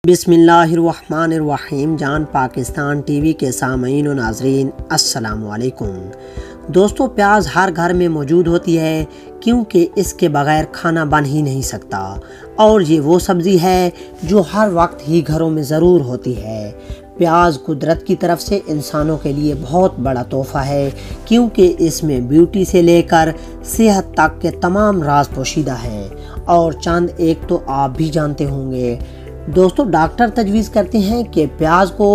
बिस्मिल्लाहिर्रहमानिर्रहीम। जान पाकिस्तान टीवी के सामीन व नाज़रीन, अस्सलामु अलैकुम। दोस्तों, प्याज हर घर में मौजूद होती है क्योंकि इसके बग़ैर खाना बन ही नहीं सकता और ये वो सब्ज़ी है जो हर वक्त ही घरों में ज़रूर होती है। प्याज कुदरत की तरफ से इंसानों के लिए बहुत बड़ा तोहफ़ा है क्योंकि इसमें ब्यूटी से लेकर सेहत तक के तमाम राज पोशीदा हैं और चंद एक तो आप भी जानते होंगे। दोस्तों, डॉक्टर तजवीज़ करते हैं कि प्याज को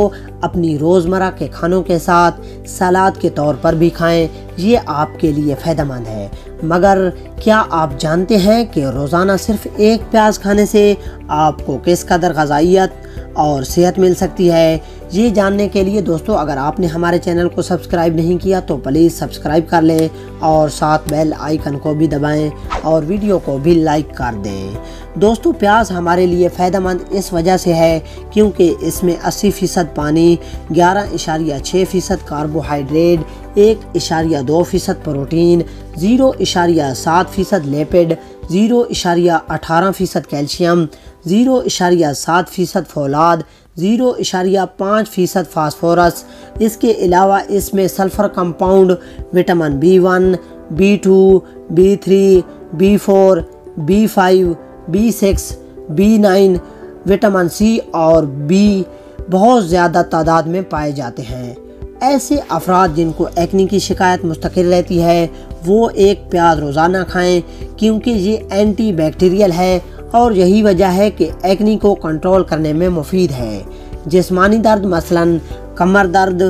अपनी रोज़मर्रा के खानों के साथ सलाद के तौर पर भी खाएं, ये आपके लिए फ़ायदेमंद है। मगर क्या आप जानते हैं कि रोज़ाना सिर्फ एक प्याज खाने से आपको किस कदर ग़िज़ाइयत और सेहत मिल सकती है? ये जानने के लिए दोस्तों, अगर आपने हमारे चैनल को सब्सक्राइब नहीं किया तो प्लीज़ सब्सक्राइब कर लें और साथ बेल आइकन को भी दबाएं और वीडियो को भी लाइक कर दें। दोस्तों, प्याज हमारे लिए फ़ायदेमंद इस वजह से है क्योंकि इसमें 80% पानी, 11.6% carbohydrate, 1.2% protein, 0.7% lipid, 0.18% calcium, 0.7% फौलाद, 0.5% phosphorus. इसके अलावा इसमें sulphur compound, vitamin B1, B2, B3, B4, B5, B6, B9, vitamin C और B बहुत ज़्यादा तादाद में पाए जाते हैं। ऐसे अफराद जिनको एक्ने की शिकायत मुस्तकिल रहती है वो एक प्याज रोज़ाना खाएं क्योंकि ये एंटी बैक्टीरियल है और यही वजह है कि एक्ने को कंट्रोल करने में मुफीद है। जिस्मानी दर्द मसलन कमर दर्द,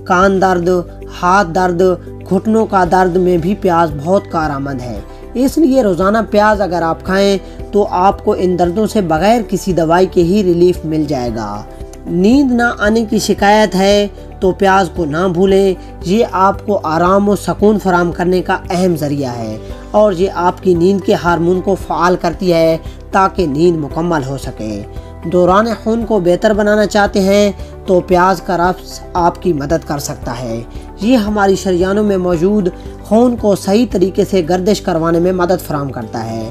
कान दर्द, हाथ दर्द, घुटनों का दर्द में भी प्याज बहुत कारआमद है। इसलिए रोज़ाना प्याज अगर आप खाएं तो आपको इन दर्दों से बग़ैर किसी दवाई के ही रिलीफ मिल जाएगा। नींद ना आने की शिकायत है तो प्याज को ना भूलें, ये आपको आराम और सुकून फराहम करने का अहम ज़रिया है और ये आपकी नींद के हार्मोन को फ़ाल करती है ताकि नींद मुकम्मल हो सके। दौरान खून को बेहतर बनाना चाहते हैं तो प्याज का रस आपकी मदद कर सकता है। ये हमारी शरीयानों में मौजूद खून को सही तरीके से गर्दिश करवाने में मदद फराहम करता है।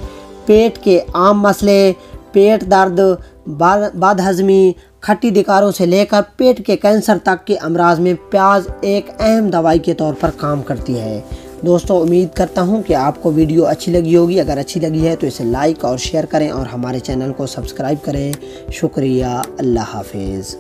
पेट के आम मसले, पेट दर्द, बदहज़मी, खट्टी दिकारों से लेकर पेट के कैंसर तक के अमराज में प्याज एक अहम दवाई के तौर पर काम करती है। दोस्तों, उम्मीद करता हूं कि आपको वीडियो अच्छी लगी होगी। अगर अच्छी लगी है तो इसे लाइक और शेयर करें और हमारे चैनल को सब्सक्राइब करें। शुक्रिया। अल्लाह हाफिज़।